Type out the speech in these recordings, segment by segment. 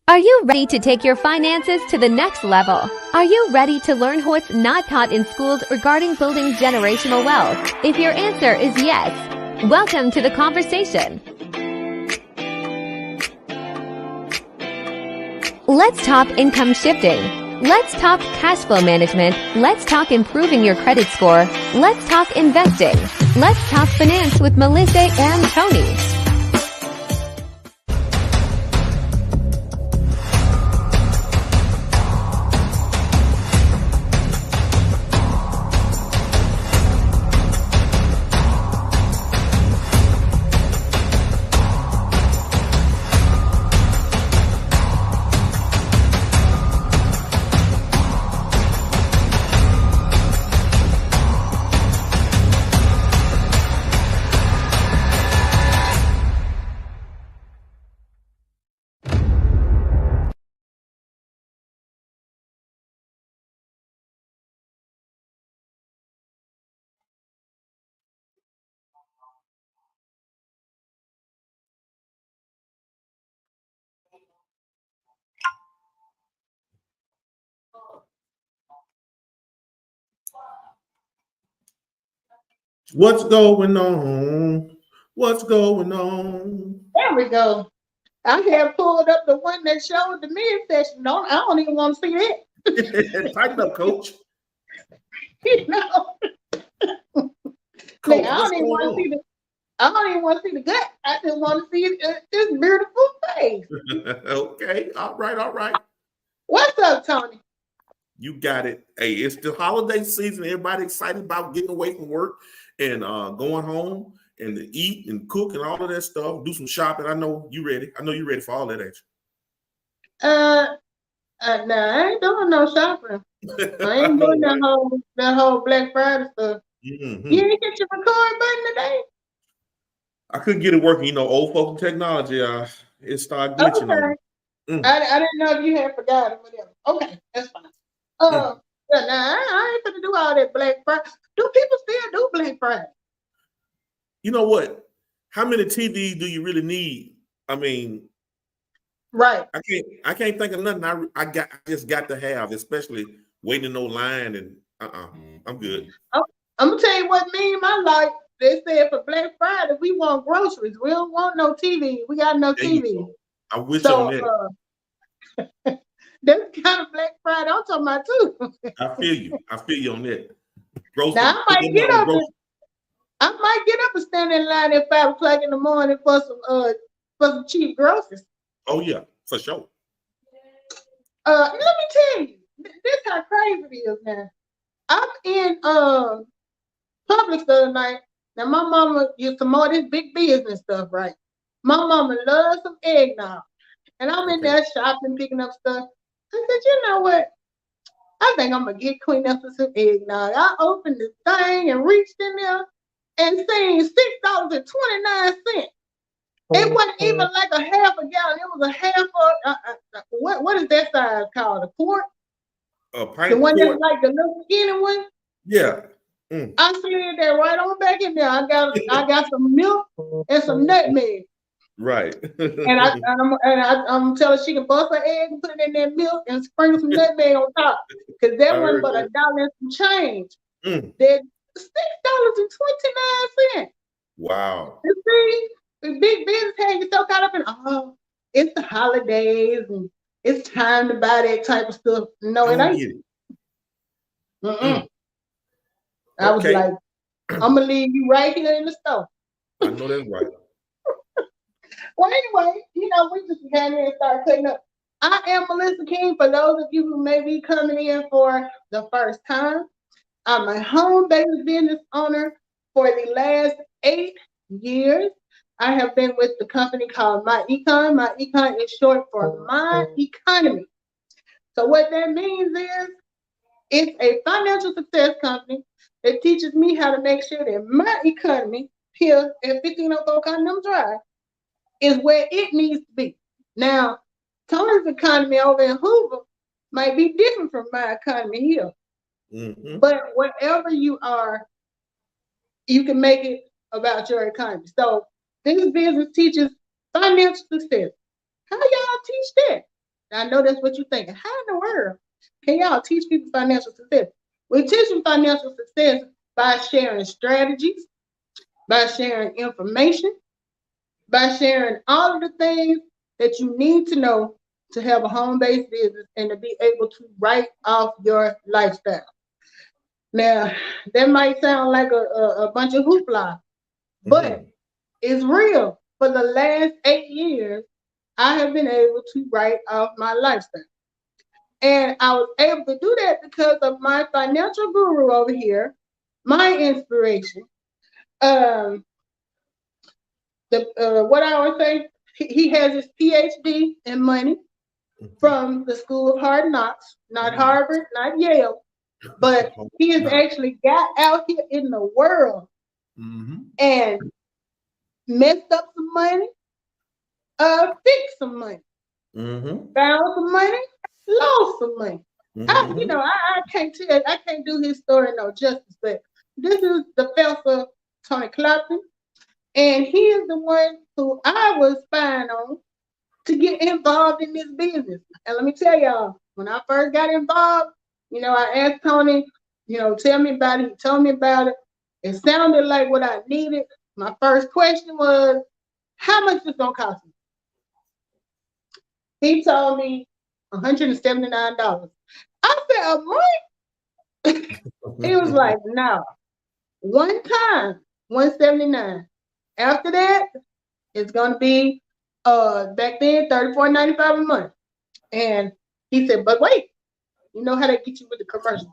Are you ready to take your finances to the next level? Are you ready to learn what's not taught in schools regarding building generational wealth? If your answer is yes, welcome to the conversation. Let's talk income shifting. Let's talk cash flow management. Let's talk improving your credit score. Let's talk investing. Let's talk finance with Melissa and Tony. What's going on? What's going on? There we go. I had pulled up the one that showed the midsection. I don't even want to see that. Tighten up, coach. You know, Coach, I don't even want to see the gut. I just want to see this beautiful face. Okay, all right. What's up, Tony? You got it. Hey, it's the holiday season. Everybody excited about getting away from work and going home and to eat and cook and all of that stuff. Do some shopping. I know you ready. I know you're ready for all that, ain't you? No, I ain't doing no shopping. I ain't doing that whole Black Friday stuff. Mm-hmm. You ain't get your record button today? I couldn't get it working. You know, old folks technology. It started glitching on me. I didn't know if you had forgotten or whatever. Okay, that's fine. Yeah, I ain't gonna do all that Black Friday. Do people still do Black Friday? You know what? How many TVs do you really need? I mean, right. I can't think of nothing. I just got to have, especially waiting in no line and I'm good. I'm gonna tell you what me and my life. They said for Black Friday we want groceries. We don't want no TV. We got no TV. I wish on that. That's kind of Black Friday I'm talking about too. I feel you on that. Now I might get up and stand in line at 5 o'clock in the morning for some cheap groceries. Oh yeah, for sure. Let me tell you, this how crazy it is now. I'm in Publix the other night. Now my mama used to more this big business stuff, right? My mama loves some eggnog. And I'm in there shopping, picking up stuff. I said, you know what? I think I'm gonna get Queen up for some eggnog. I opened the thing and reached in there and seen $6.29. It wasn't even like a half a gallon. It was a half of what is that size called? A quart? A pint. The one that's like the little skinny one? Yeah. I slid that right on back in there. I got some milk and some nutmeg. Right. and I'm telling her she can bust her egg and put it in that milk and sprinkle some nutmeg on top. Because that one for $1 and some change. That $6.29. Wow. You see, the big business had you so caught up in it's the holidays and it's time to buy that type of stuff. No, it ain't. I was like, I'm gonna leave you right here in the store. I know that's right. Well, anyway, we just came in and started cutting up. I am Melissa King. For those of you who may be coming in for the first time, I'm a home-based business owner for the last 8 years. I have been with the company called My Econ. My Econ is short for My Economy. So what that means is it's a financial success company that teaches me how to make sure that my economy here at 1504 Continental Drive is where it needs to be. Now, Tony's economy over in Hoover might be different from my economy here. But wherever you are, you can make it about your economy. So this business teaches financial success. How y'all teach that? I know that's what you're thinking. How in the world can y'all teach people financial success? We teach them financial success by sharing strategies, by sharing information, by sharing all of the things that you need to know to have a home-based business and to be able to write off your lifestyle. Now, that might sound like a bunch of hoopla, but it's real. For the last 8 years, I have been able to write off my lifestyle. And I was able to do that because of my financial guru over here, my inspiration. What I would say, he has his PhD in money from the School of Hard Knocks, not Harvard, not Yale, but he has actually got out here in the world and messed up some money, fixed some money, found some money, lost some money. I can't tell, I can't do his story no justice, but this is the Professor Tony Clapton, and he is the one who I was spying on to get involved in this business. And let me tell y'all, when I first got involved, I asked Tony, tell me about it. He told me about it. It sounded like what I needed. My first question was, how much is it gonna cost me? He told me $179. I said, a month? He was like, no. One time, $179. After that, it's gonna be back then $34.95 a month. And he said, but wait, you know how they get you with the commercials.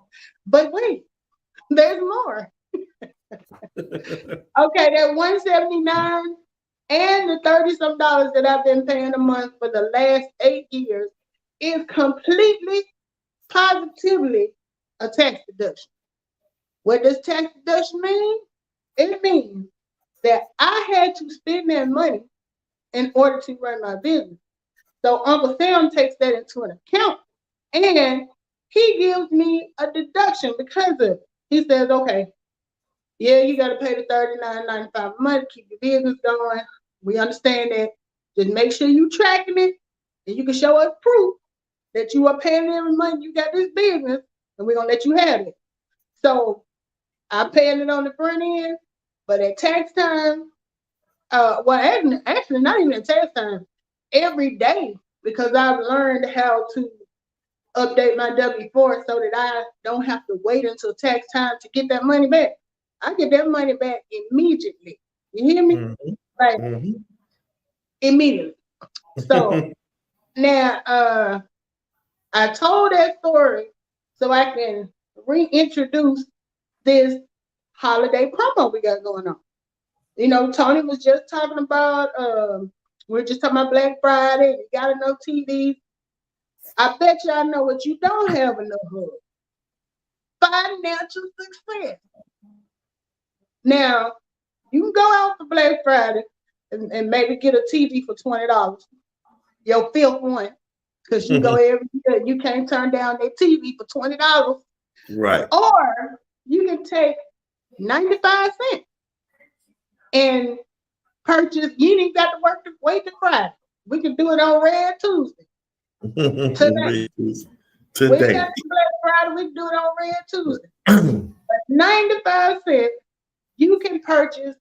But wait, there's more. Okay, that $179 and the 30-some dollars that I've been paying a month for the last 8 years is completely, positively a tax deduction. What does tax deduction mean? It means that I had to spend that money in order to run my business. So Uncle Sam takes that into an account and he gives me a deduction because of it. He says, okay, yeah, you got to pay the $39.95 a month to keep your business going. We understand that. Just make sure you tracking it and you can show us proof that you are paying every month you got this business and we're going to let you have it. So I'm paying it on the front end, but at tax time, actually not even at tax time, every day, because I've learned how to update my W-4 so that I don't have to wait until tax time to get that money back. I get that money back immediately. You hear me? Like immediately. So now I told that story so I can reintroduce this holiday promo we got going on. Tony was just talking about we're just talking about Black Friday. You got enough TVs. I bet y'all know what you don't have enough of. Financial success. Now, you can go out for Black Friday and maybe get a TV for $20. Your fifth one. Because you go every year and you can't turn down that TV for $20. Right. Or you can take 95 cents and purchase. You ain't got to wait to Friday. We can do it on Red Tuesday. Today. We got Black Friday, we can do it on Red Tuesday. But 95 cents, you can purchase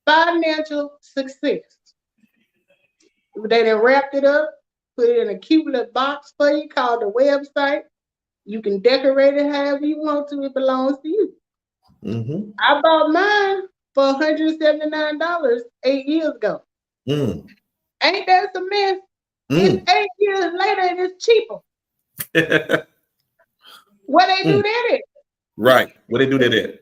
financial success. They done wrapped it up, put it in a cute little box for you called the website. You can decorate it however you want to. It belongs to you. I bought mine for $179 8 years ago. Ain't that some mess? It's 8 years later and it's cheaper. What they do that at? Right. What they do that at?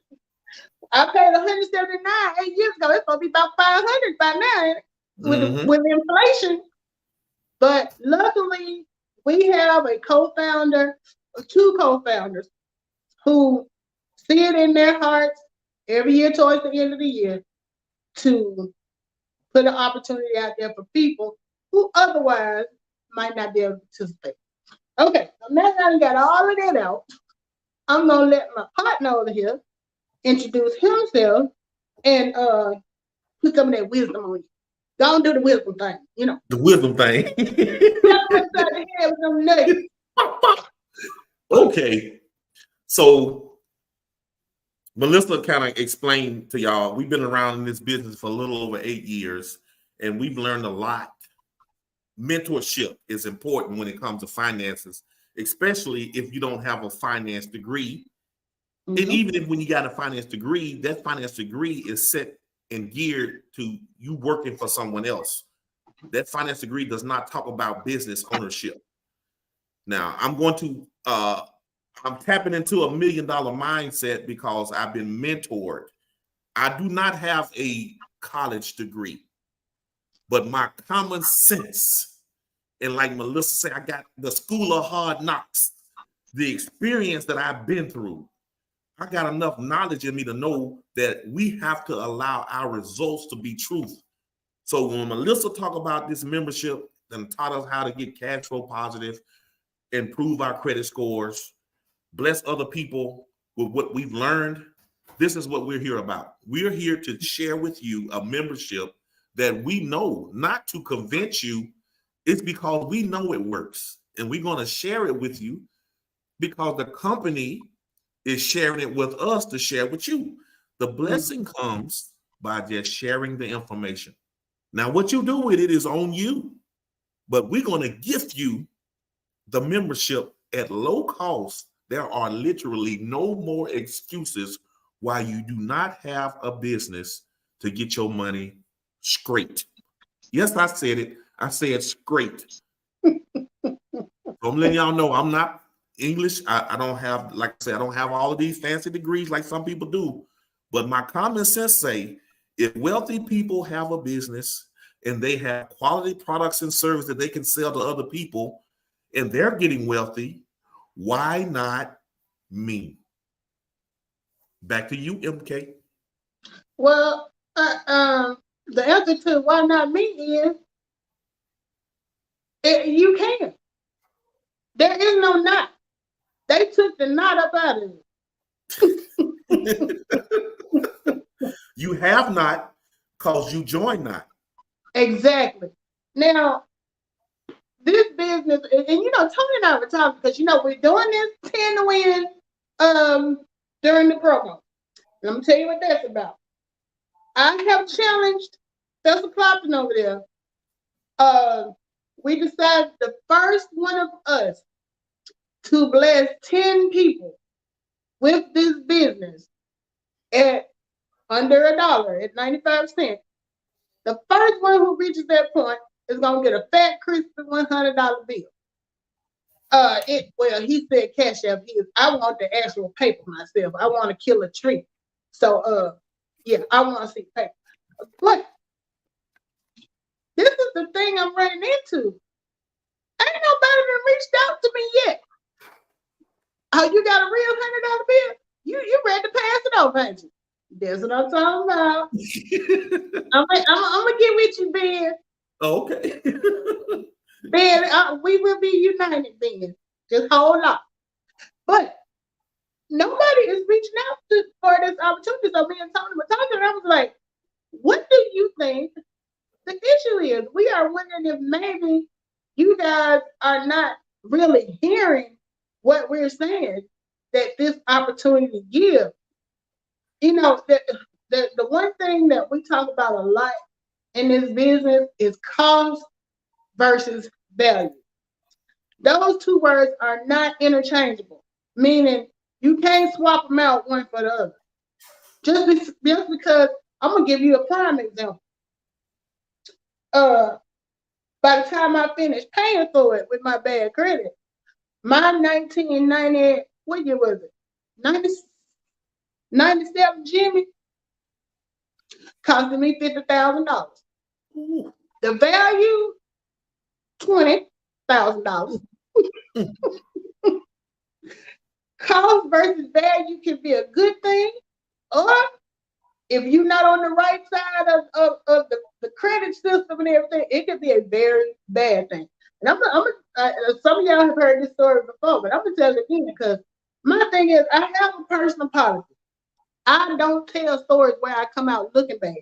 I paid $179 8 years ago. It's supposed to be about $500 by now with inflation. But luckily, we have a co-founder, or two co-founders, who see it in their hearts every year towards the end of the year to put an opportunity out there for people who otherwise might not be able to participate. Okay, so now that I got all of that out, I'm gonna let my partner over here introduce himself and put some of that wisdom on you. Don't do the wisdom thing, you know. The wisdom thing. That's what's the head with them nuggets. Okay. So Melissa kind of explained to y'all, we've been around in this business for a little over 8 years, and we've learned a lot. Mentorship is important when it comes to finances, especially if you don't have a finance degree. And even if when you got a finance degree, that finance degree is set and geared to you working for someone else. That finance degree does not talk about business ownership. Now, I'm tapping into $1 million mindset because I've been mentored. I do not have a college degree, but my common sense, and like Melissa said, I got the school of hard knocks, the experience that I've been through. I got enough knowledge in me to know that we have to allow our results to be truth. So when Melissa talk about this membership and taught us how to get cash flow positive, improve our credit scores, bless other people with what we've learned, this is what we're here about. We're here to share with you a membership that we know, not to convince you, it's because we know it works. And we're going to share it with you because the company is sharing it with us to share with you. The blessing comes by just sharing the information. Now, what you do with it is on you, but we're going to gift you the membership at low cost. There are literally no more excuses why you do not have a business to get your money straight. Yes, I said it. I said straight. I'm letting y'all know I'm not English. I don't have, like I said, I don't have all of these fancy degrees like some people do. But my common sense say, if wealthy people have a business and they have quality products and services that they can sell to other people and they're getting wealthy, why not me? Back to you, MK. Well, the answer to why not me is you can. There is no not. They took the not up out of it. You have not because you joined not. Exactly. Now, this business, and you know, Tony and I were talking because you know we're doing this 10 to win during the program. And I'm gonna tell you what that's about. I have challenged Special Clopton over there. We decided the first one of us to bless 10 people with this business at under $1 at 95 cents. The first one who reaches that point is gonna get a fat, crispy $100 bill. Well, he said cash app his. I want the actual paper myself. I want to kill a tree. So yeah, I want to see paper. But this is the thing I'm running into. Ain't nobody done reached out to me yet. Oh, you got a real $100 bill? You ready to pass it over, ain't you? That's what I'm talking about. I'm gonna get with you, Ben. Okay. Ben, we will be united, Ben. Just hold on. But nobody is reaching out for this opportunity. So me and Tony were talking, and I was like, what do you think the issue is? We are wondering if maybe you guys are not really hearing what we're saying that this opportunity gives. You know, the one thing that we talk about a lot in this business is cost versus value. Those two words are not interchangeable, meaning you can't swap them out one for the other. Just because, I'm going to give you a prime example. By the time I finished paying for it with my bad credit, my 1990, what year was it? 97 Jimmy costing me $50,000. The value, $20,000. Cost versus value can be a good thing, or if you're not on the right side of the credit system and everything, it could be a very bad thing. And some of y'all have heard this story before, but I'm gonna tell it again because my thing is I have a personal policy. I don't tell stories where I come out looking bad.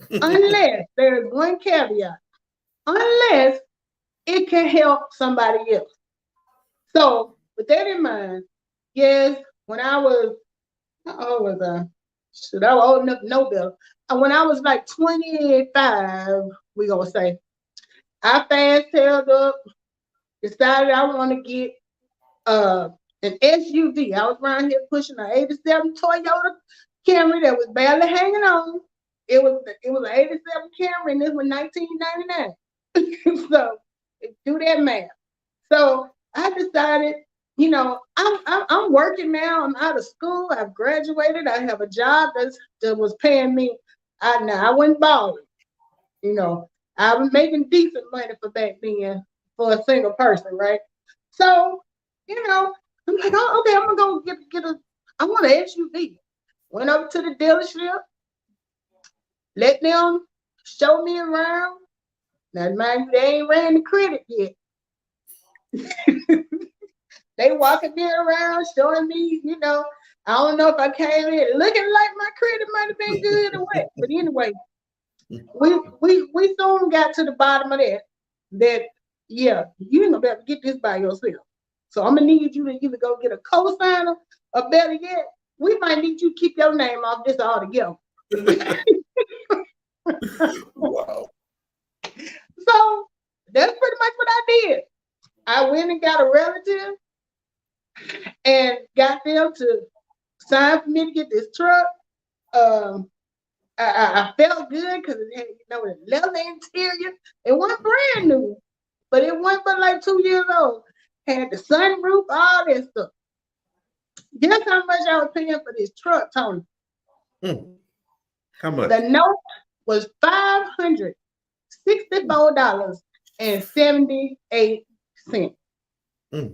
unless there's one caveat, unless it can help somebody else. So with that in mind, yes, when I was, how old was I? Shoot, I was old enough to know better. When I was like 25, we gonna say, I fast-tailed up, decided I want to get an SUV. I was around here pushing an 87 Toyota Camry that was barely hanging on. It was an 87 Camry, and this was 1999. So do that math. So I decided, I'm working now. I'm out of school. I've graduated. I have a job that was paying me. I wasn't balling. I was making decent money for back then for a single person, right? So, I'm like, oh, okay, I'm gonna go get I want an SUV. Went up to the dealership, let them show me around. Now, mind you, they ain't ran the credit yet. They walking me around, showing me, I don't know if I came in looking like my credit might have been good or what. But anyway, we soon got to the bottom of that, yeah, you ain't gonna be able to get this by yourself. So I'm gonna need you to either go get a co-signer, or better yet, we might need you to keep your name off this altogether. Wow. So that's pretty much what I did. I went and got a relative and got them to sign for me to get this truck. I felt good because it had, a leather interior. It wasn't brand new, but it wasn't but like 2 years old. Had the sunroof, all that stuff. Guess how much I was paying for this truck, Tony? How much? The note was $564.78.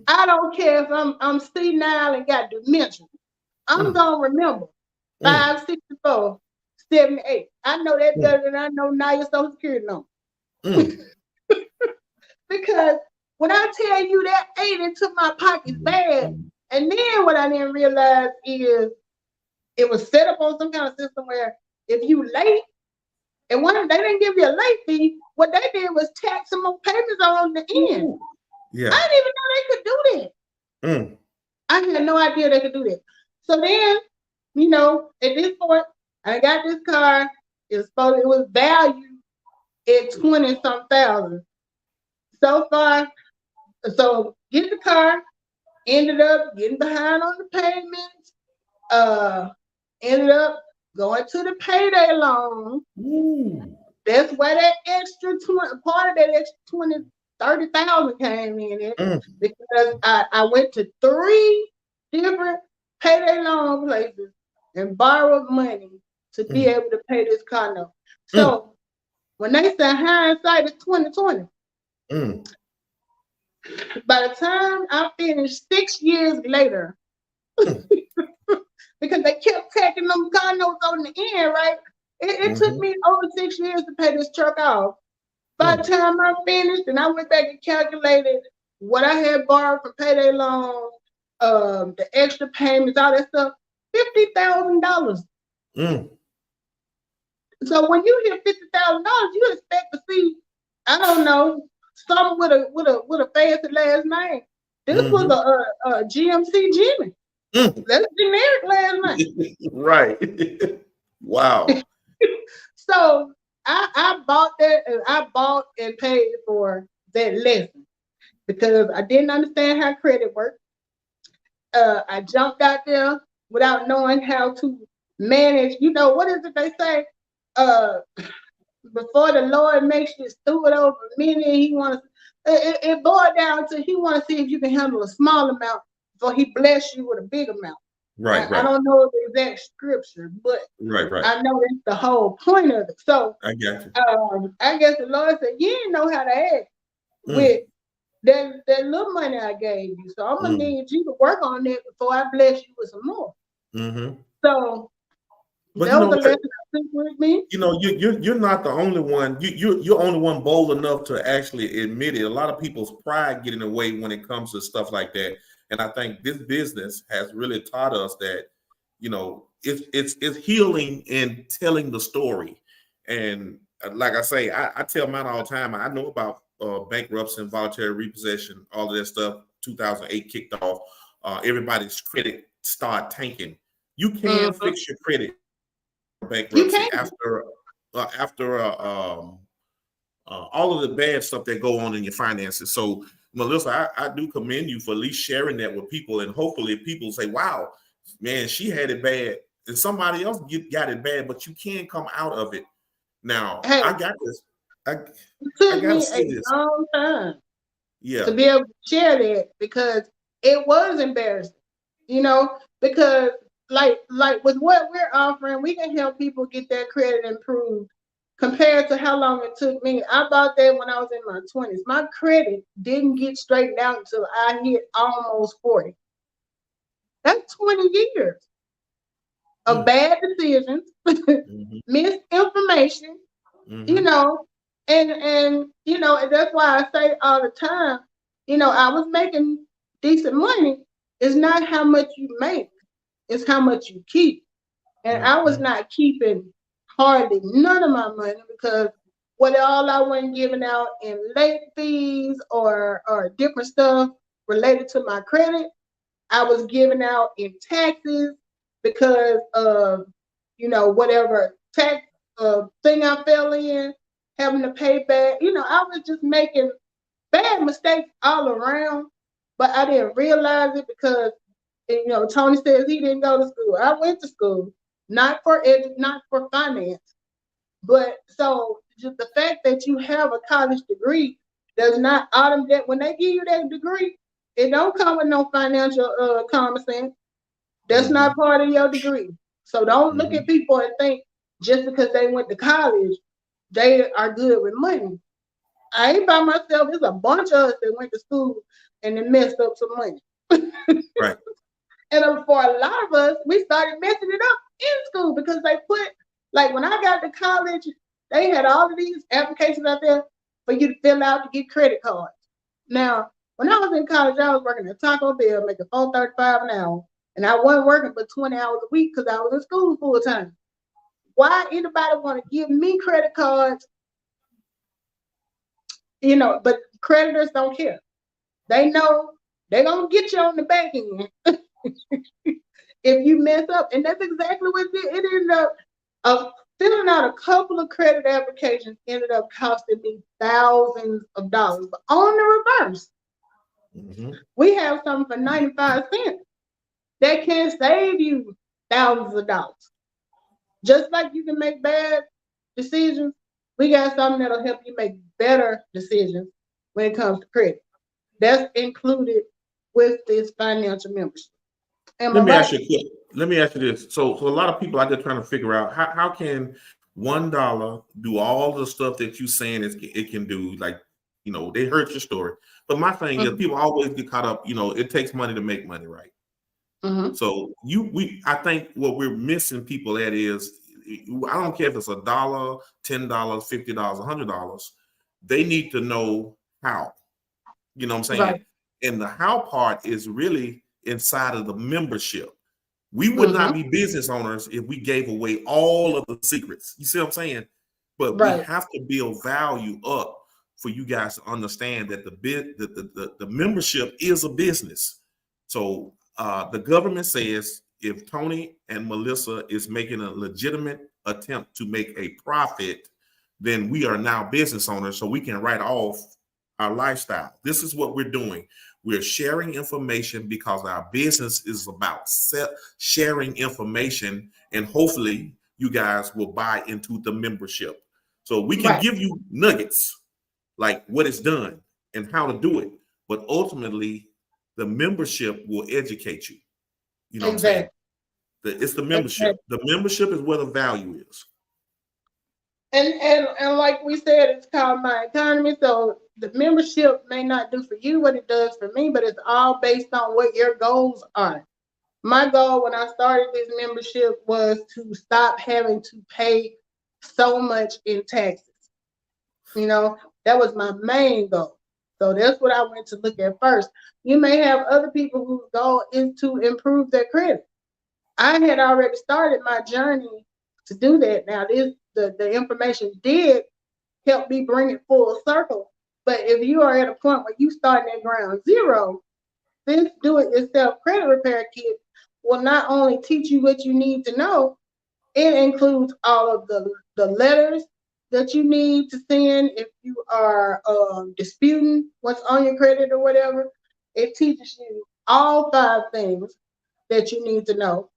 I don't care if I'm senile and got dementia. I'm gonna remember 564.78. I know that better than I know now your Social Security number. Because when I tell you that ate into my pockets bad, and then what I didn't realize is it was set up on some kind of system where if you late, and they didn't give you a late fee, what they did was tax some more payments on the end. Yeah. I didn't even know they could do that. I had no idea they could do that. So then, at this point, I got this car. It was valued at 20-some thousand. So far, so get the car, ended up getting behind on the payments, ended up going to the payday loan. That's where that extra part of that extra 20-30,000 came in because I went to 3 different payday loan places and borrowed money to be able to pay this car note. So when they say hindsight is 2020, by the time I finished 6 years later, because they kept taking them car notes on the end, right? It took me over 6 years to pay this truck off. By the time I finished and I went back and calculated what I had borrowed from payday loans, the extra payments, all that stuff, $50,000. So when you hit $50,000, you expect to see, I don't know, something with a fancy last name. This was a GMC Jimmy. That's generic last name. Right. Wow. So I bought that, and I bought and paid for that lesson because I didn't understand how credit worked. I jumped out there without knowing how to manage. What is it they say? Before the Lord makes you steward over many, he wants it boiled down to he wants to see if you can handle a small amount before he bless you with a big amount. Right. I don't know the exact scripture, but right. I know that's the whole point of it. So I got you. I guess the Lord said, you didn't know how to act with that little money I gave you. So I'm gonna need you to work on that before I bless you with some more. So but that was a lesson I took with me. You're not the only one. You're only one bold enough to actually admit it. A lot of people's pride get in the way when it comes to stuff like that. And I think this business has really taught us that, it's healing in telling the story. And like I say, I tell mine all the time. I know about bankruptcy and voluntary repossession, all of that stuff. 2008 kicked off. Everybody's credit started tanking. You can fix your credit You bankruptcy can. after all of the bad stuff that go on in your finances. So, Melissa, I do commend you for at least sharing that with people, and hopefully people say, "Wow, man, she had it bad, and somebody else got it bad, but you can come out of it." Now, Hey, I got this. I it took gotta me say a this. long time to Yeah. be able to share that because it was embarrassing, because like with what we're offering, we can help people get their credit improved compared to how long it took me. I bought that when I was in my 20s. My credit didn't get straightened out until I hit almost 40. That's 20 years of bad decisions, Mhm. misinformation, you Mhm. know, and that's why I say all the time, I was making decent money. It's not how much you make, it's how much you keep. And I was Mhm. not keeping hardly none of my money because what all I wasn't giving out in late fees or different stuff related to my credit, I was giving out in taxes because of, whatever tax thing I fell in, having to pay back. I was just making bad mistakes all around, but I didn't realize it because, Tony says he didn't go to school. I went to school, not for finance, but so just the fact that you have a college degree does not automatically, when they give you that degree, it don't come with no financial common sense. That's not Mhm. part of your degree. So don't look at Mhm. people and think just because they went to college, they are good with money. I ain't by myself. There's a bunch of us that went to school and then messed up some money. Right. And for a lot of us, we started messing it up in school because they put, like when I got to college, they had all of these applications out there for you to fill out to get credit cards. Now, when I was in college, I was working at Taco Bell, making $4.35 an hour, and I wasn't working for 20 hours a week because I was in school full time. Why anybody want to give me credit cards? But creditors don't care. They know they're gonna get you on the back end if you mess up, and that's exactly what it ended up. Filling out a couple of credit applications ended up costing me thousands of dollars. But on the reverse, Mhm. we have something for 95 cents that can save you thousands of dollars. Just like you can make bad decisions, we got something that'll help you make better decisions when it comes to credit. That's included with this financial membership. Am I Let me right? ask you a quick. Let me ask you this. So a lot of people out there trying to figure out how can $1 do all the stuff that you saying it can do. Like, they heard your story. But my thing is, Mm-hmm. people always get caught up. It takes money to make money, right? Mm-hmm. So I think what we're missing people at is, I don't care if it's $1, $10, $50, $100. They need to know how. You know what I'm saying? Right. And the how part is really inside of the membership. We would Mm-hmm. not be business owners if we gave away all of the secrets. You see what I'm saying? But we Right. have to build value up for you guys to understand that the membership is a business. So the government says if Tony and Melissa is making a legitimate attempt to make a profit, then we are now business owners, so we can write off our lifestyle. This is what we're doing. We're sharing information because our business is about sharing information, and hopefully you guys will buy into the membership. So we can Right. give you nuggets like what is done and how to do it, but ultimately the membership will educate you. You know what I'm saying? Exactly. It's the membership. Exactly. The membership is where the value is. And like we said, it's called My Economy. So the membership may not do for you what it does for me, but it's all based on what your goals are. My goal when I started this membership was to stop having to pay so much in taxes. That was my main goal. So that's what I went to look at first. You may have other people whose goal is to improve their credit. I had already started my journey to do that. Now, the information did help me bring it full circle. But if you are at a point where you starting at ground zero, this do-it-yourself credit repair kit will not only teach you what you need to know, it includes all of the letters that you need to send if you are disputing what's on your credit or whatever. It teaches you all 5 things that you need to know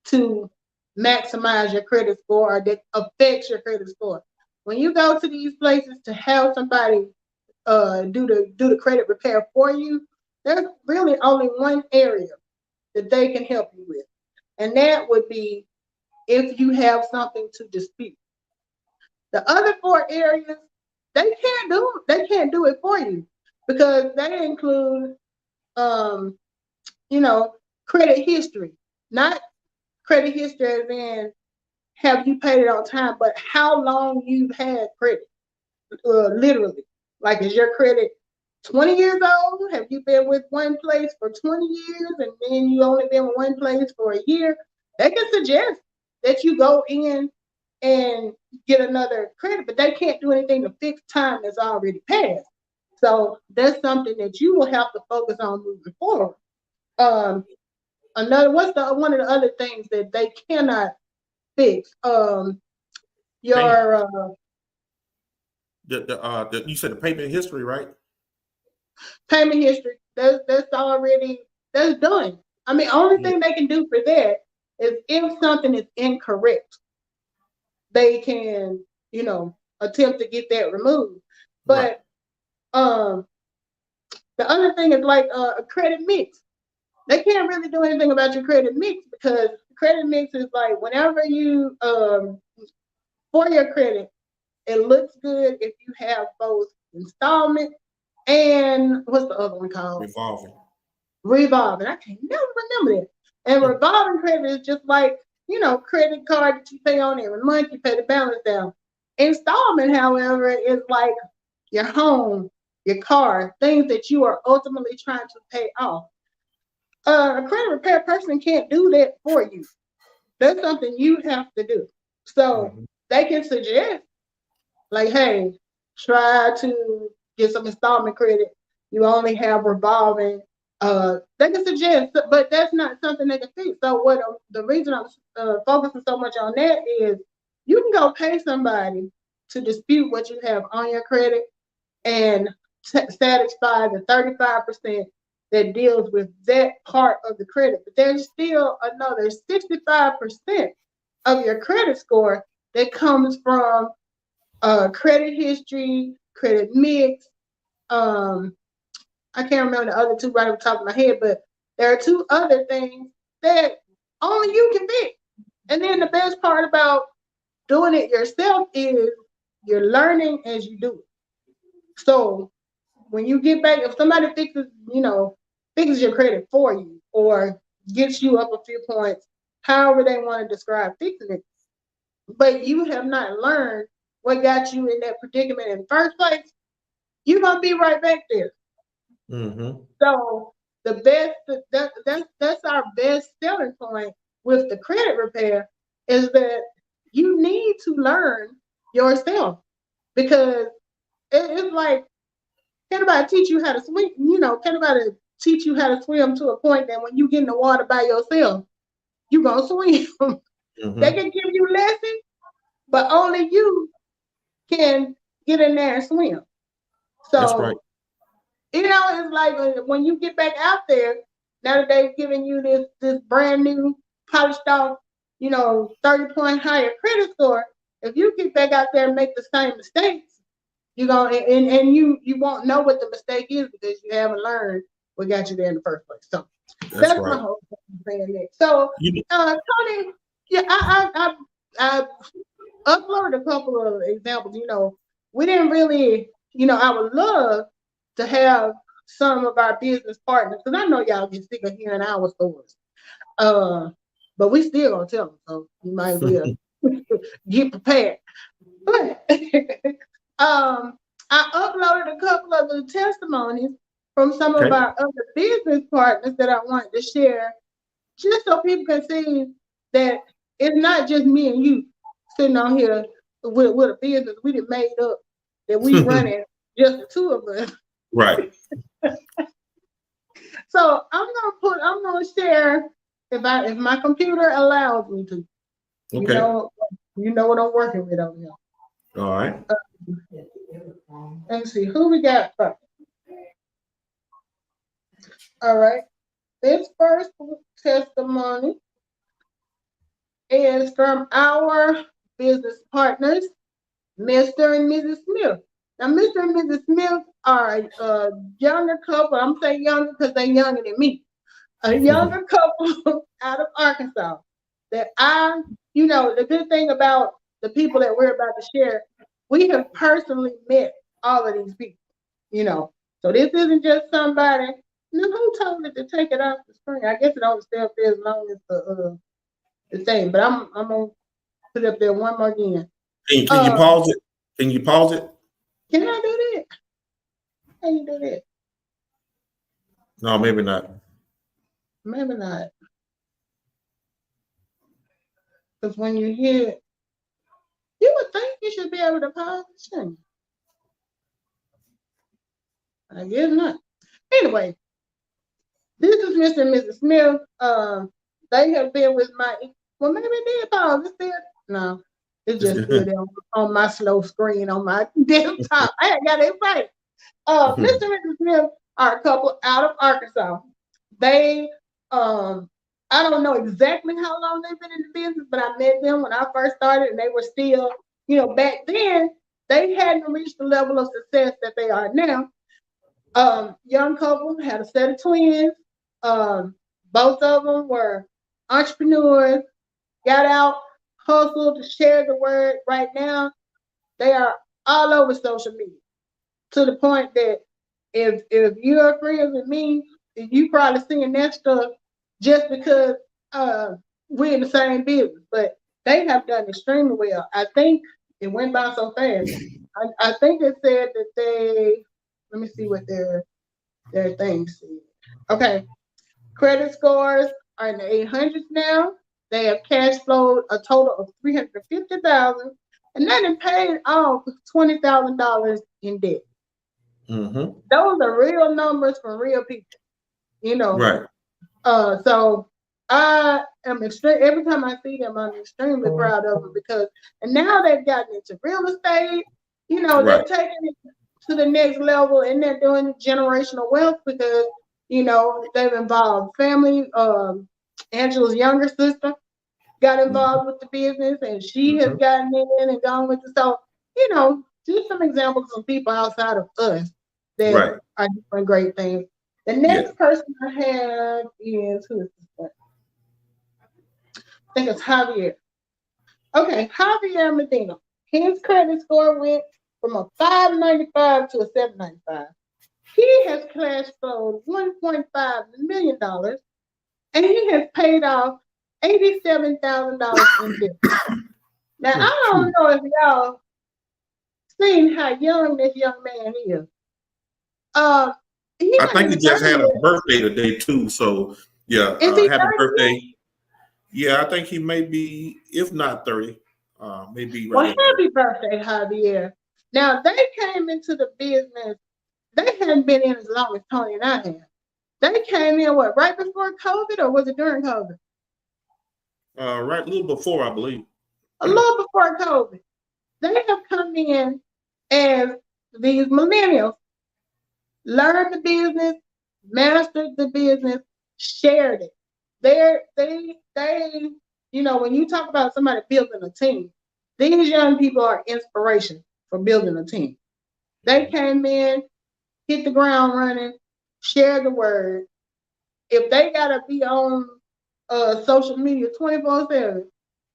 to maximize your credit score or that affects your credit score. When you go to these places to have somebody do the credit repair for you, there's really only one area that they can help you with, and that would be if you have something to dispute. The other 4 areas, they can't do it for you because they include credit history. Not credit history as in have you paid it on time, but how long you've had credit. Literally. Like, is your credit 20 years old? Have you been with one place for 20 years and then you only been with one place for a year? They can suggest that you go in and get another credit, but they can't do anything to fix time that's already passed. So that's something that you will have to focus on moving forward. One of the other things that they cannot fix? You said the payment history, right? Payment history. That's done. I mean, only thing they can do for that is if something is incorrect, they can, attempt to get that removed. But the other thing is like a credit mix. They can't really do anything about your credit mix because credit mix is like whenever you for your credit, it looks good if you have both installment and what's the other one called? Revolving. I can't never remember that. And revolving credit is just like, credit card that you pay on every month, you pay the balance down. Installment, however, is like your home, your car, things that you are ultimately trying to pay off. A credit repair person can't do that for you. That's something you have to do. So they can suggest, like, hey, try to get some installment credit. You only have revolving. They can suggest, but that's not something they can fix. So the reason I'm focusing so much on that is you can go pay somebody to dispute what you have on your credit and satisfy the 35% that deals with that part of the credit. But there's still another 65% of your credit score that comes from credit history, credit mix. I can't remember the other 2 right off the top of my head, but there are 2 other things that only you can fix. And then the best part about doing it yourself is you're learning as you do it. So when you get back, if somebody fixes your credit for you or gets you up a few points, however they want to describe fixing it, but you have not learned what got you in that predicament in the first place, you're gonna be right back there. So that's our best selling point with the credit repair is that you need to learn yourself because it's like, can nobody teach you how to swim? Can nobody teach you how to swim to a point that when you get in the water by yourself, you're gonna swim. They can give you lessons, but only you can get in there and swim. So that's right. It's like when you get back out there, now that they've given you this brand new polished off, 30-point higher credit score, if you get back out there and make the same mistakes, you're gonna and you won't know what the mistake is because you haven't learned what got you there in the first place. So that's right. My whole saying that. So Tony, yeah, I uploaded a couple of examples. We didn't really, I would love to have some of our business partners, because I know y'all get sick of hearing our stories. But we still gonna tell them, so you might well get prepared. But I uploaded a couple of the testimonies from some of our other business partners that I wanted to share, just so people can see that it's not just me and you. sitting on here with a business we done made up that we running just the two of us. Right. So I'm gonna share if my computer allows me to. Okay. You know what I'm working with over here. All right. Let's see who we got first. All right. This first testimony is from our business partners, Mr. and Mrs. Smith. Now, Mr. and Mrs. Smith are a younger couple. I'm saying younger because they're younger than me. A younger couple out of Arkansas that the good thing about the people that we're about to share, we have personally met all of these people, So this isn't just somebody. Now, who told it to take it off the screen? I guess it only stays up there as long as the thing. But I'm gonna put it up there one more again. Can you pause it? Can you pause it? Can I do that? Can you do that? No, maybe not. Maybe not. Because when you hear it, you would think you should be able to pause the stream. I guess not. Anyway, this is Mr. and Mrs. Smith. They have been with well, maybe it did pause. It's still, no, it's just still there on my slow screen on my desktop. I ain't got it right. Mr. and Mrs. Smith are a couple out of Arkansas. They, I don't know exactly how long they've been in the business, but I met them when I first started, and they were still, back then, they hadn't reached the level of success that they are now. Young couple, had a set of twins. Both of them were entrepreneurs, got out, hustled to share the word. Right now, they are all over social media, to the point that if you're friends with me, you probably seeing that stuff just because we're in the same business. But they have done extremely well. I think it went by so fast. I think it said that they, let me see what their thing said. Okay. Credit scores are in the 800s now. They have cash flowed a total of $350,000, and then paid off $20,000 in debt. Mm-hmm. Those are real numbers from real people, Right. So I am every time I see them, I'm extremely proud of them and now they've gotten into real estate. They're taking it to the next level, and they're doing generational wealth because they've involved family. Angela's younger sister got involved with the business, and she has gotten in and gone with it. So just some examples of people outside of us that are doing great things. The next person I have is, who is this one? I think it's Javier. Okay, Javier Medina. His credit score went from a 595 to a 795. He has cash flowed $1.5 million, and he has paid off $87,000 in debt. Now, I don't know if y'all seen how young this young man is. I think he just had a birthday today too. So happy birthday. Yeah, I think he may be, if not 30, maybe right. Well, happy birthday, Javier. Now, they came into the business, they hadn't been in as long as Tony and I have. They came in, right before COVID, or was it during COVID? Right, a little before, I believe. A little before COVID. They have come in as these millennials, learned the business, mastered the business, shared it. They, when you talk about somebody building a team, these young people are inspiration for building a team. They came in, hit the ground running, shared the word. If they gotta be on social media 24/7,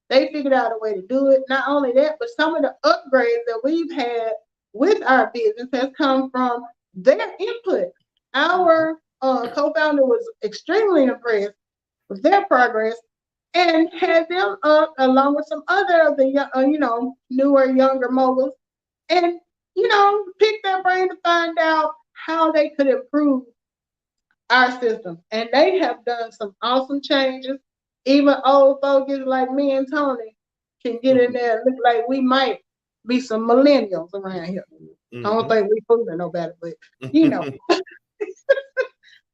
they figured out a way to do it. Not only that, but some of the upgrades that we've had with our business has come from their input. Our co-founder was extremely impressed with their progress and had them up along with some other of the newer, younger moguls, and pick their brain to find out how they could improve our system. And they have done some awesome changes. Even old folks like me and Tony can get in there and look like we might be some millennials around here. I don't think we fooling nobody, but you know.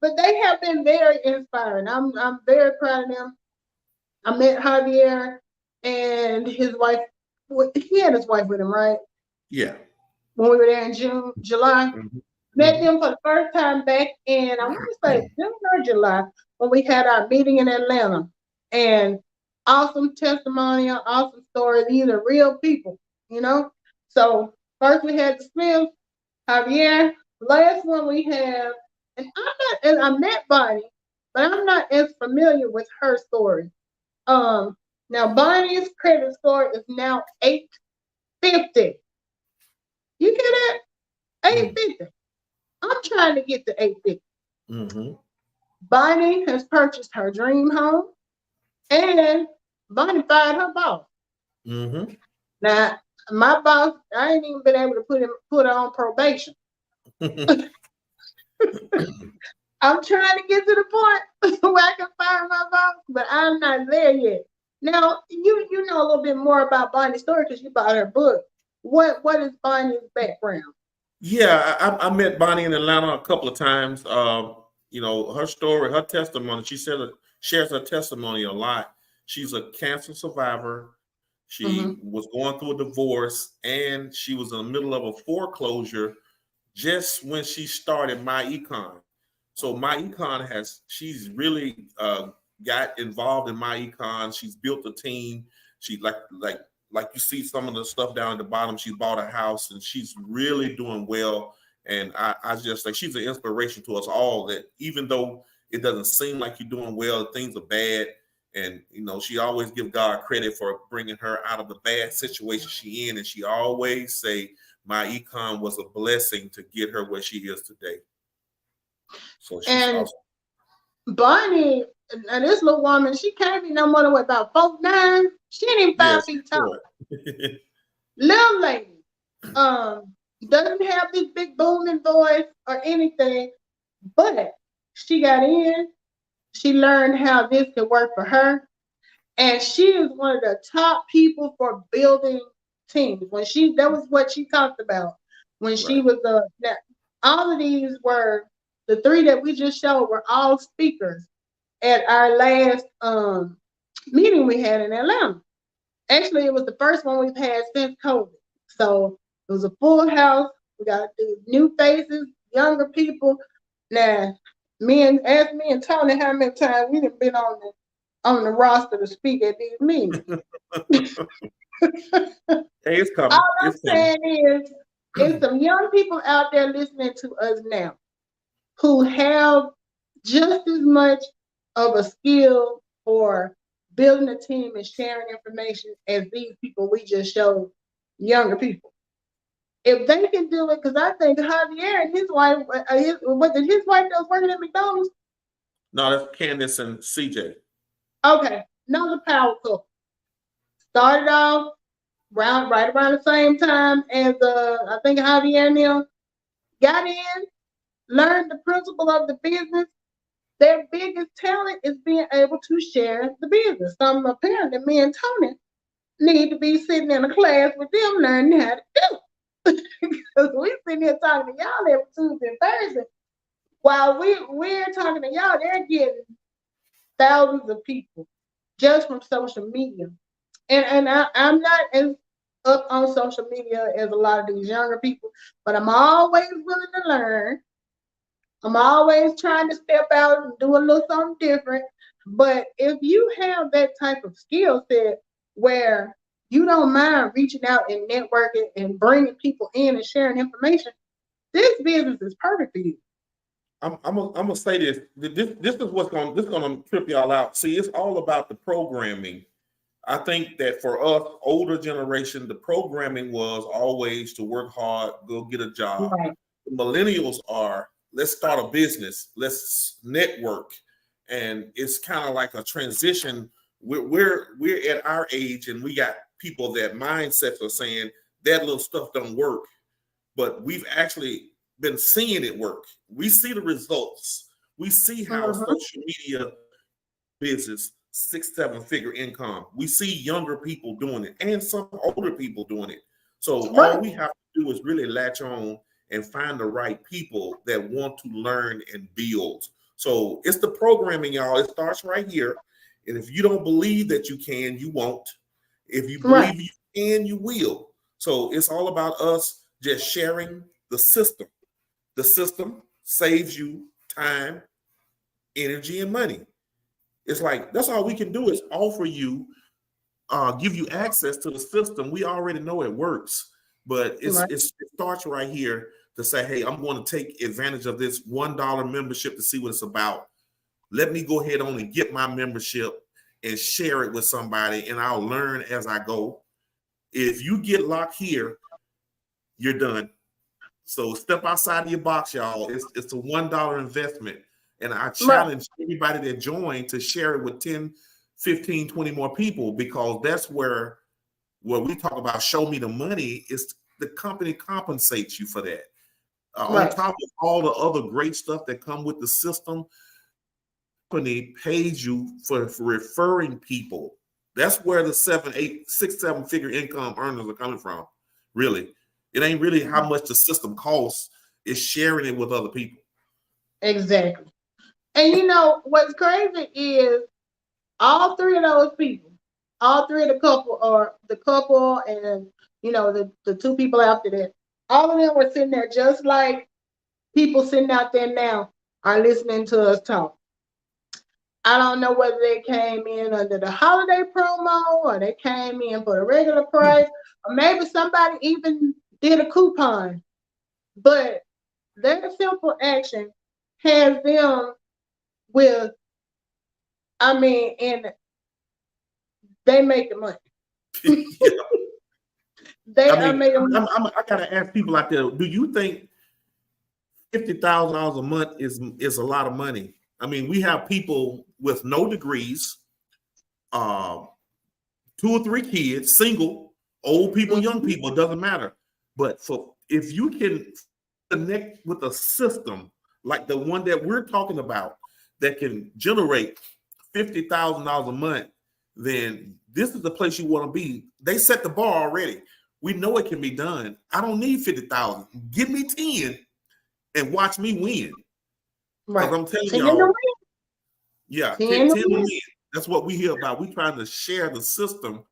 But they have been very inspiring. I'm very proud of them. I met Javier and his wife. He had his wife with him, right? Yeah. When we were there in July. Met them for the first time back in, I want to say June or July, when we had our meeting in Atlanta. And awesome testimonial, awesome story. These are real people, you know? So first we had the Smiths, Javier. Last one we have, and I met Bonnie, but I'm not as familiar with her story. Now Bonnie's credit score is now 850. You get that? 850. I'm trying to get to 850. Bonnie has purchased her dream home, and Bonnie fired her boss. Now, my boss, I ain't even been able to put her on probation. I'm trying to get to the point where I can fire my boss, but I'm not there yet. Now, you know a little bit more about Bonnie's story because you bought her book. What is Bonnie's background? Yeah, I met Bonnie in Atlanta a couple of times. You know, her story, her testimony, she shares her testimony a lot. She's a cancer survivor. She was going through a divorce, and she was in the middle of a foreclosure just when she started My Econ. So My Econ she's really got involved in My Econ. She's built a team. She like you see some of the stuff down at the bottom. She bought a house, and she's really doing well. And I just like, she's an inspiration to us all, that even though it doesn't seem like you're doing well, things are bad. And, you know, she always give God credit for bringing her out of the bad situation she in. And she always say, My Econ was a blessing to get her where she is today. So she's awesome. Bonnie, and this little woman, she can't be no more than about 4'9". She ain't even 5 feet tall. Little lady. Doesn't have this big booming voice or anything, but she got in. She learned how this could work for her. And she is one of the top people for building teams. That was what she talked about when she was all of these were, the three that we just showed were all speakers at our last meeting we had in Atlanta. Actually, it was the first one we've had since COVID. So it was a full house. We got new faces, younger people. Now, ask me and Tony how many times we have been on the roster to speak at these meetings. Hey, it's coming. All I'm saying is, there's some young people out there listening to us now who have just as much of a skill for building a team and sharing information as these people we just showed, younger people. If they can do it, because I think Javier and his wife, his wife that was working at McDonald's? No, that's Candace and CJ. Okay, another power couple. Started off right around the same time as I think Javier and them got in, learned the principle of the business. Their biggest talent is being able to share the business. So apparently me and Tony need to be sitting in a class with them learning how to do it. Because we sitting here talking to y'all every Tuesday and Thursday. While we're talking to y'all, they're getting thousands of people just from social media. And I'm not as up on social media as a lot of these younger people, but I'm always willing to learn. I'm always trying to step out and do a little something different. But if you have that type of skill set where you don't mind reaching out and networking and bringing people in and sharing information, this business is perfect for you. I'm gonna say this. This is gonna trip y'all out. See, it's all about the programming. I think that for us, older generation, the programming was always to work hard, go get a job. Right. The millennials are, let's start a business, let's network, and it's kind of like a transition. We're at our age, and we got people that mindsets are saying that little stuff don't work, but we've actually been seeing it work. We see the results. We see how social media business. 6, 7 figure income. We see younger people doing it and some older people doing it. So Right. all we have to do is really latch on and find the right people that want to learn and build. So it's the programming, y'all. It starts right here. And if you don't believe that you can, you won't. If you Right. believe you can, you will. So it's all about us just sharing the system. The system saves you time, energy, and money. It's like that's all we can do is offer you, give you access to the system. We already know it works, but Right. it starts right here to say, hey, I'm going to take advantage of this $1 membership to see what it's about. Let me go ahead on and get my membership and share it with somebody, and I'll learn as I go. If you get locked here, you're done. So step outside of your box, y'all. It's a $1 investment. And I challenge everybody that joined to share it with 10, 15, 20 more people, because that's where we talk about show me the money is the company compensates you for that. On top of all the other great stuff that come with the system, company pays you for referring people. That's where the 7, 8, 6, 7 figure income earners are coming from. Really, it ain't really how much the system costs. It's sharing it with other people. Exactly. And you know what's crazy is all three of those people, all three of the couple, or the couple, and you know the two people after that, all of them were sitting there just like people sitting out there now are listening to us talk. I don't know whether they came in under the holiday promo or they came in for the regular price, or maybe somebody even did a coupon. But their simple action has them with, I mean, and they make the money. Yeah. They I are mean, making money. I gotta ask people out there: do you think $50,000 a month is a lot of money? I mean, we have people with no degrees, 2 or 3 kids, single, old people, young people, it doesn't matter. But if you can connect with a system like the one that we're talking about that can generate $50,000 a month, then this is the place you want to be. They set the bar already. We know it can be done. I don't need 50,000. Give me 10 and watch me win. Because Right. I'm telling 10 to win. y'all, yeah, 10 10 to to win. win. That's what we hear about. We're trying to share the system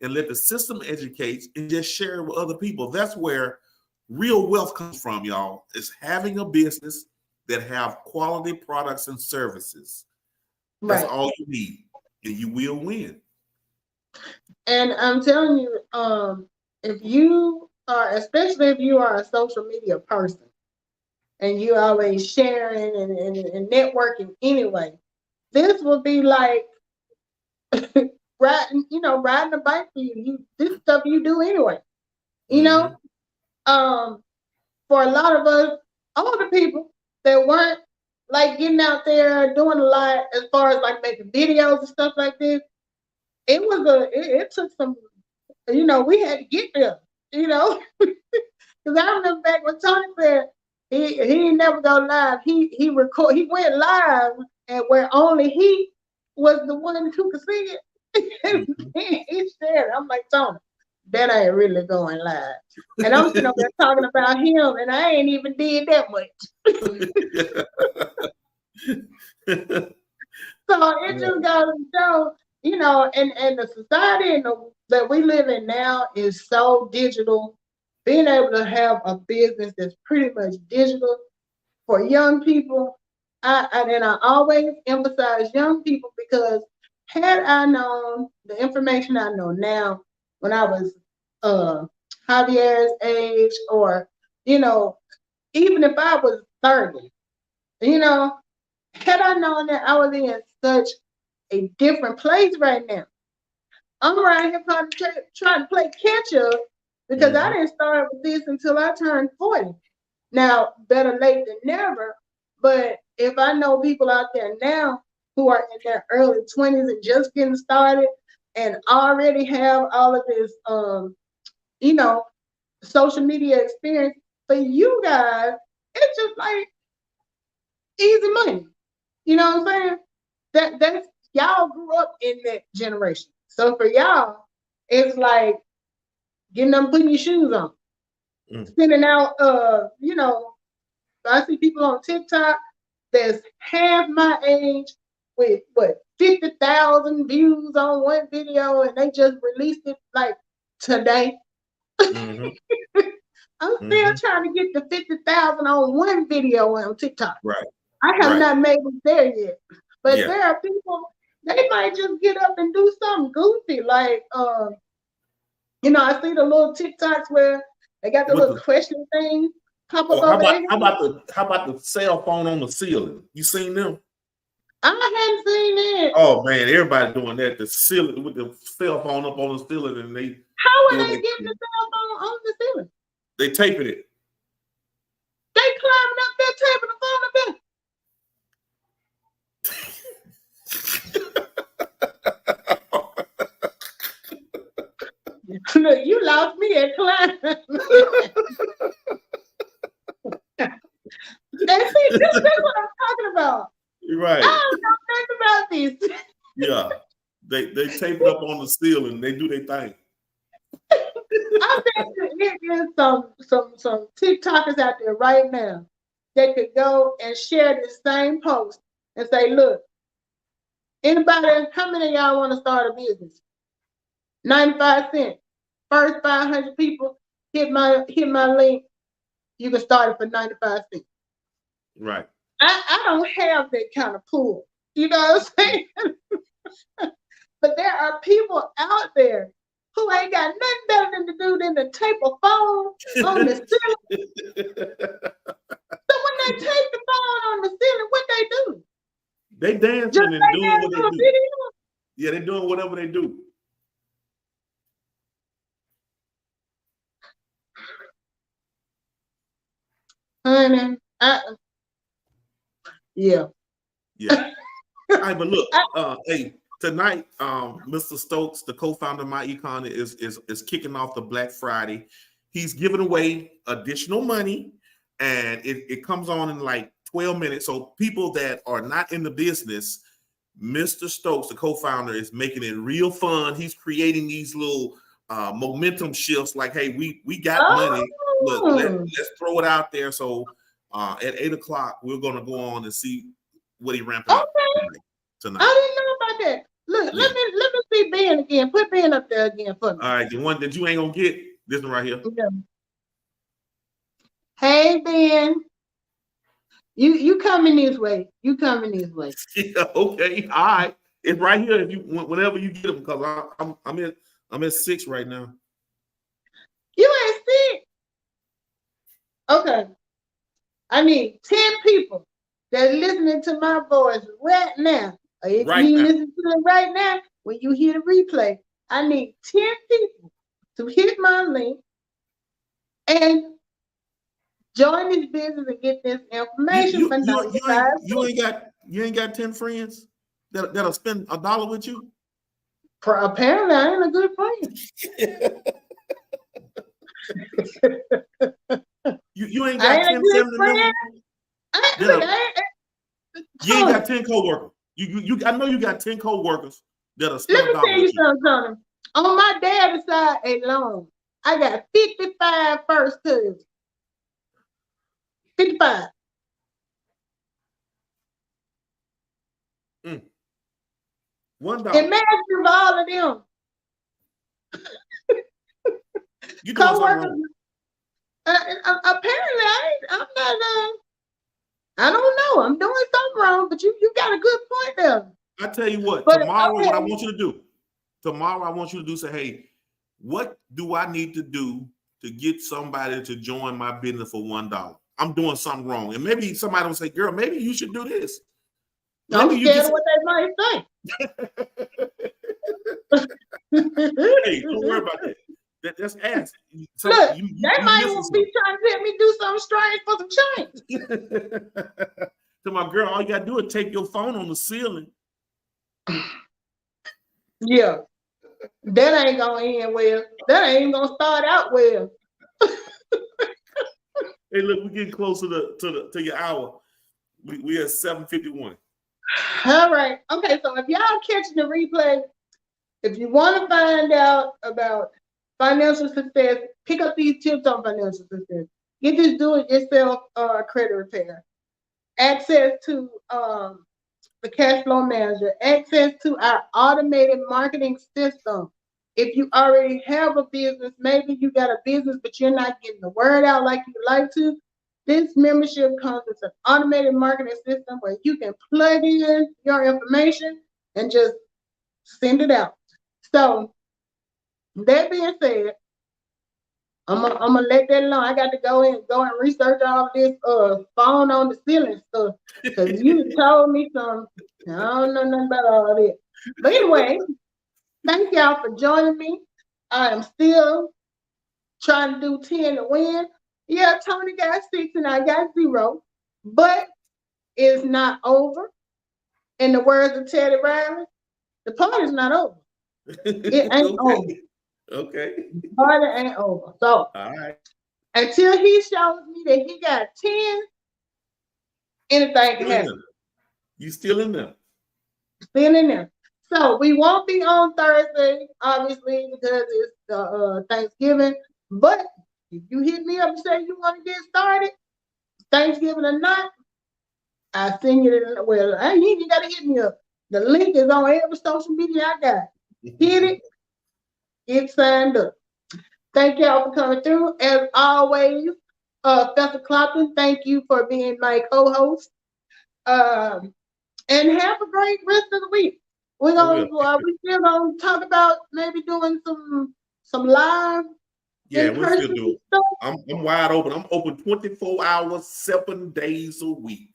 and let the system educate and just share it with other people. That's where real wealth comes from, y'all. Is having a business that have quality products and services. That's Right. all you need, and you will win. And I'm telling you, if you are, especially if you are a social media person and you always sharing and networking anyway, this will be like riding a bike for you. This stuff you do anyway. You know, for a lot of us older people that weren't like getting out there doing a lot as far as like making videos and stuff like this, it took some, we had to get there, because I remember back when Tony said he didn't never go live. He went live and where only he was the one who could see it. He said, I'm like, Tony, that ain't really going live. And I'm sitting up there talking about him, and I ain't even did that much. So it just goes to show, and the society that we live in now is so digital. Being able to have a business that's pretty much digital for young people, I always emphasize young people because had I known the information I know now when I was Javier's age, or even if I was 30, had I known that I was in such a different place right now, I'm right here probably trying to play catch up because I didn't start with this until I turned 40. Now, better late than never, but if I know people out there now who are in their early 20s and just getting started and already have all of this, social media experience, for you guys, it's just like easy money. You know what I'm saying? y'all grew up in that generation. So for y'all, it's like getting them putting your shoes on. Sending out I see people on TikTok that's half my age with 50,000 views on one video, and they just released it like today. I'm still trying to get the 50,000 on one video on TikTok. Right. I have not made it there yet. But there are people, they might just get up and do something goofy. Like I see the little TikToks where they got the little question thing pop up over there. How about the cell phone on the ceiling? You seen them? I hadn't seen it. Oh man, everybody doing that. The ceiling with the cell phone up on the ceiling, and they how are they getting the cell phone on the ceiling? They taping it. They climbing up there, taping the phone up there. Look, you lost me at climbing. And see, this is what I'm talking about. You're right. I don't know nothing about this. Yeah, they tape it up on the ceiling. They do their thing. I bet there is some TikTokers out there right now that could go and share the same post and say, "Look, anybody? How many of y'all want to start a business? 95 cents. First 500 people hit my link. You can start it for 95 cents." Right. I don't have that kind of pool. You know what I'm saying? But there are people out there who ain't got nothing better than to do than to tape a phone on the ceiling. So when they tape the phone on the ceiling, what they do? They dancing just and doing what they do. Video? Yeah, they're doing whatever they do. Honey, yeah. All right, but look, hey, tonight, Mr. Stokes, the co-founder of My Econ, is kicking off the Black Friday. He's giving away additional money, and it comes on in like 12 minutes. So people that are not in the business, Mr. Stokes, the co-founder, is making it real fun. He's creating these little momentum shifts. Like, hey, we got money. Look, let's throw it out there. So at 8:00, we're gonna go on and see what he ramping up tonight. I didn't know about that. Look, let me see Ben again. Put Ben up there again for me. All right, the one that you ain't gonna get, this one right here. Yeah. Hey Ben, you coming this way? You coming this way? Yeah, okay, all right. It's right here. If you whenever you get them, because I'm at 6 right now. You ain't 6. Okay, I need 10 people that's listening to my voice right now. Or if you listen to it right now, when you hear the replay, I need 10 people to hit my link and join this business and get this information for 95. You ain't got 10 friends that'll spend $1 with you? Apparently, I ain't a good friend. You ain't got 10 family members. You ain't got 10 co-workers. I know you got 10 co-workers that'll spend $1 with you. Let me tell you something. On my dad's side alone, I got 55 first cousins. 55. $1. Imagine all of them. You doing something wrong. Apparently, I'm not. I don't know. I'm doing something wrong, but you got a good point there. I tell you what. Tomorrow, what I want you to do. Tomorrow, I want you to do. Say, hey, what do I need to do to get somebody to join my business for $1? I'm doing something wrong, and maybe somebody will say, "Girl, maybe you should do this." I'm scared of what they might say. Hey, don't worry about that. That's ask. So look, they might be trying to let me do something strange for some change. To my girl, all you gotta do is take your phone on the ceiling. Yeah, that ain't gonna end well. That ain't gonna start out well. Hey, look, we're getting closer to your hour. We at 7:51. All right. Okay, so if y'all catching the replay, if you want to find out about financial success, pick up these tips on financial success. Get this do-it-yourself credit repair. Access to the cash flow manager. Access to our automated marketing system. If you already have a business, maybe you got a business, but you're not getting the word out like you'd like to, this membership comes with an automated marketing system where you can plug in your information and just send it out. So that being said, I'm gonna let that alone. I got to go and research all this phone on the ceiling stuff because you told me some. I don't know nothing about all that. But anyway, thank y'all for joining me. I am still trying to do 10 to win. Yeah, Tony got 6 and I got 0, but it's not over. In the words of Teddy Riley, the party's not over. It ain't over. Okay. The party ain't over. So, all right. Until he shows me that he got 10, anything can happen. You still in there? Still in there. So we won't be on Thursday, obviously, because it's Thanksgiving. But if you hit me up and say you want to get started, Thanksgiving or not, I send you the, well, you ain't got to hit me up. The link is on every social media I got. Hit it, get signed up. Thank y'all for coming through. As always, Professor Clopton, thank you for being my co-host. And have a great rest of the week. We still gonna talk about maybe doing some live. Yeah, we'll still do it. Stuff. I'm wide open. I'm open 24 hours, 7 days a week.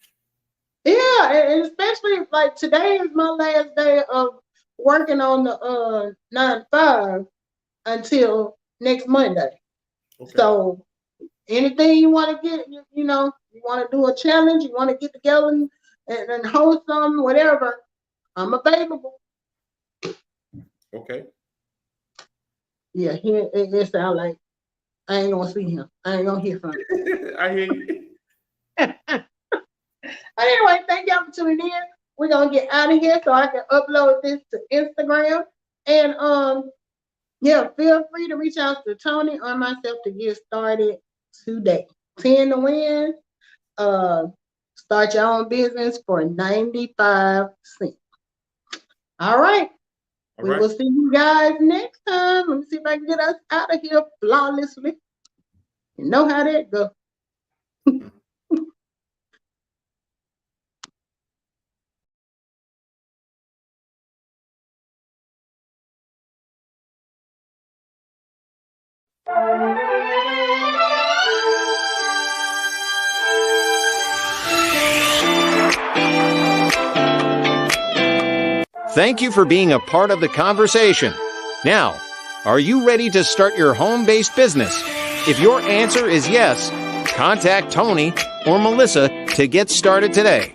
Yeah, and especially like today is my last day of working on the 9 to 5 until next Monday. Okay. So anything you want to get, you know, you want to do a challenge, you want to get together and host some, whatever, I'm available. Okay. Yeah, it sounds like I ain't gonna see him. I ain't gonna hear from him. I hear you. Anyway, thank y'all for tuning in. We're gonna get out of here so I can upload this to Instagram. And yeah, feel free to reach out to Tony or myself to get started today. 10 to win. Start your own business for 95 cents. All right. We will see you guys next time. Let me see if I can get us out of here flawlessly. You know how that goes. Thank you for being a part of the conversation. Now, are you ready to start your home-based business? If your answer is yes, contact Tony or Melissa to get started today.